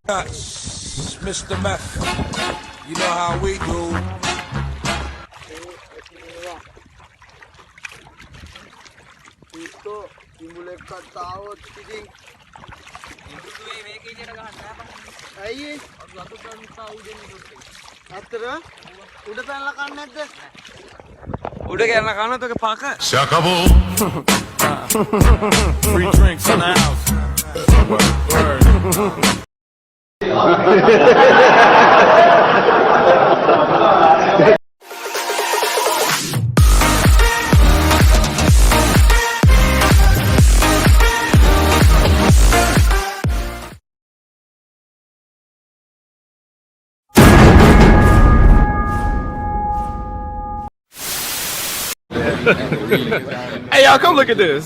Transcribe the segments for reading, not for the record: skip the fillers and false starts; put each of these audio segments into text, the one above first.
Mr. Meth, you know how we do. Itu dimulai ketawa tiding. ඉදුවේ මේක ඉදියට ගහන්න බෑ බං. ඇයි ඒ? අතු ගන්න තා උදේ නෙදුත්. ඇත්තද? උඩ පැනලා කන්නේ නැද්ද? උඩ ගෑන කනත් ඔක පාක. Shakabo. Free drinks in the house. Word. Hey y'all, come look at this.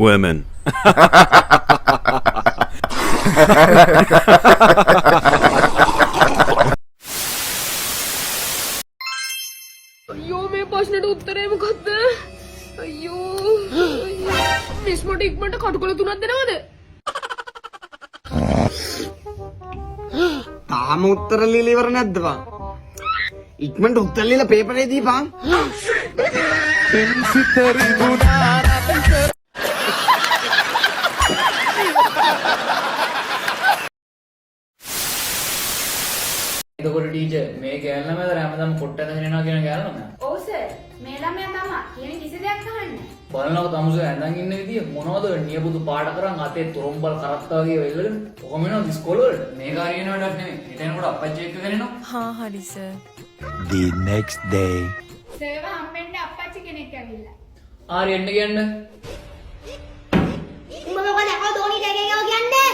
Women. අයියෝ මේ ප්‍රශ්නෙට උත්තරේ මොකද්ද? අයියෝ මිස් මට ඉක්මනට කටුකොල තුනක් දෙනවද? තාම උත්තර ලියලා ඉවර නැද්ද බං? ඉක්මනට උත්තර ලියලා පේපරේ දීපන්. එතකොට ටීචර් මේ ගෑල්ලා මැද හැමදාම පොට්ට ඇඳගෙන යනවා කියන ගෑල්ලා නෑ. ඔව් සර්. මේ ළමයා තමයි කියන කිසි දෙයක් අහන්නේ. බලනකොට තමුසේ ඇඳන් ඉන්න විදිය මොනවද නියපොතු පාට කරන් අතේ තොරම්බල් කරත්තා වගේ වෙල්ලගෙන කොහොම වෙනවද ඉස්කෝල වලට? මේක හරියන වැඩක් නෙමෙයි. හිටෙනකොට අප්පච්චි එක්ක ගෙනෙනවා. हाँ हरी सर The next day. සර්ව හම්බෙන්නේ අප්පච්චි කෙනෙක් ඇවිල්ලා. ආරි එන්න කියන්න. උඹ මොකද අකෝ ධෝනි දෙකේ යෝ කියන්නේ?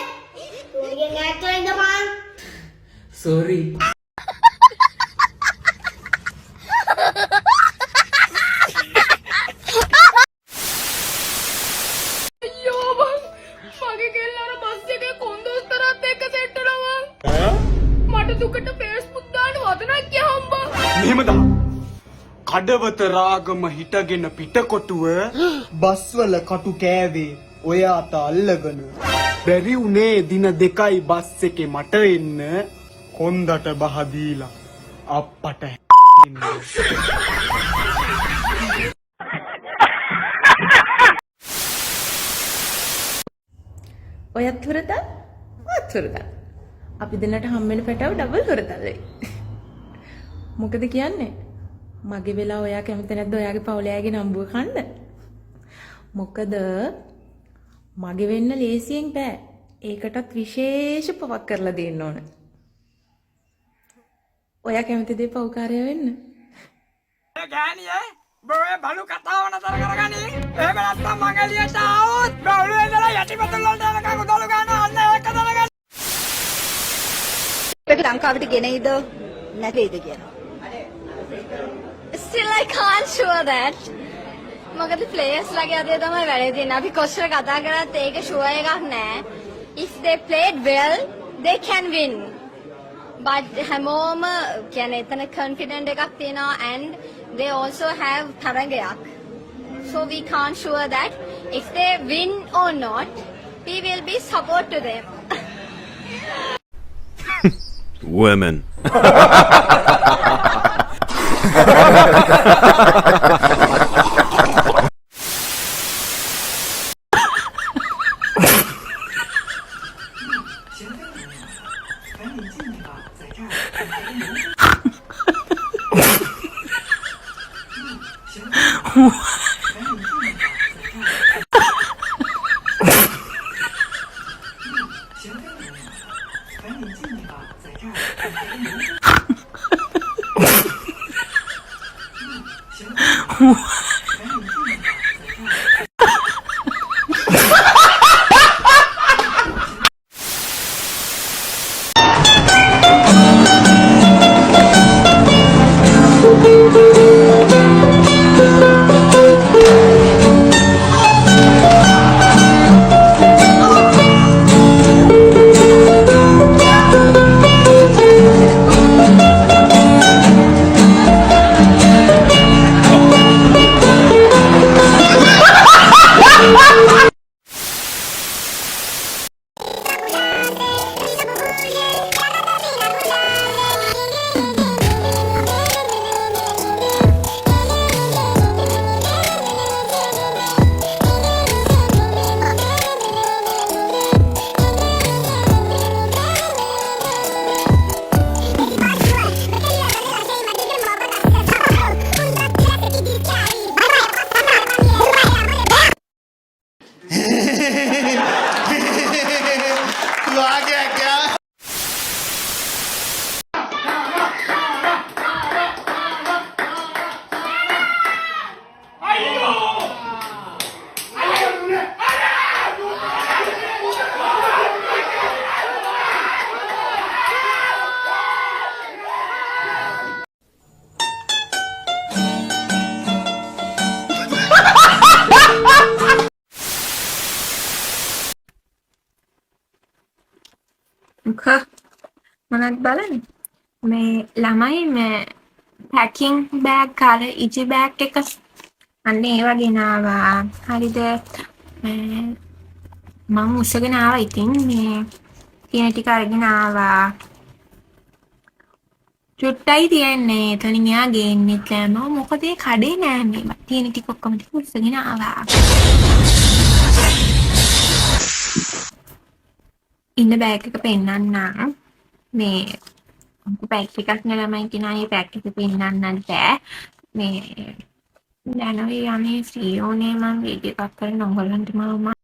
ධෝනිගෙන් ඈත් වෙලා ඉඳපන්. Sorry. අයියෝ බං මගේ කෙල්ල අර බස් එකේ කොන්දොස්තරත් එක්ක සෙට් වෙනවා. මට දුකට Facebook දාන්න වදනක් කියහම් බං. මෙහෙමද? කඩවත රාගම හිටගෙන පිටකොටුව බස්වල කටු කෑවේ ඔය අත අල්ලගෙන බැරි උනේ දින 2යි බස් එකේ මට එන්න කොන්දට බහ දීලා අප්පට ඔයත් හොරතල් ඔයත් හොරතල් අපි දෙන්නට හම්බෙන පැටව ඩබල් හොරතල් වෙයි මොකද කියන්නේ මගේ වෙලා ඔයා කැමති නැද්ද ඔයාගේ පවුලේ අයගේ නම්බුව කන්න මොකද මගේ වෙන්න ලේසියෙන් බෑ ඒකටත් විශේෂ පවක් කරලා දෙන්න ඕන ඔයා කැමති දේ පව්කාරය වෙන්න ගෑණියේ බොයේ බලු කතාව නතර කරගනි. එහෙම නැත්නම් මං එළියට ආවොත් බවුලේ ඉඳලා යටිපතුල් වලට යනකම් උදළු ගන්නවා අන්න ඒක දැනගන්න. ඒක ලංකාවට ගෙනෙයිද නැතේද කියනවා. Still I can't sure that. මොකද players ලගේ අතේ තමයි වැඩේ තියෙන්නේ. අපි කොච්චර කතා කරත් ඒක sure එකක් නෑ. If they played well, they can win. But හැමෝම කියන්නේ එතන confident එකක් තියෙනවා and they also have තරගයක්. So we can't sure that if they win or not, we will be support to them. Women. මොනවද බලන්නේ මේ ළමයි මේ පැකින් බෑග් අර ඉජි බෑග් එක අන්න ඒව ගෙනාවා හරිද මේ මම උස්සගෙන ආවා ඉතින් මේ තියෙන ටික අරගෙන ආවා චුට්ටයි තියන්නේ එතනින් එයා ගේන්නෙත් නෑ මම මොකද ඒ කඩේ නෑ මේ තියෙන ටික ඔක්කොම ටික උස්සගෙන ආවා ඉන්න බෑග් එක පෙන්නන්නම් මේ පැක් එකක් නේ ළමයි කෙනා මේ පැක් එක පෙන්නන්නත් බෑ මේ දැනවි යන්නේ සීෝනේ මම වීඩියෝ එකක් කරන ඔයගොල්ලන්ට මම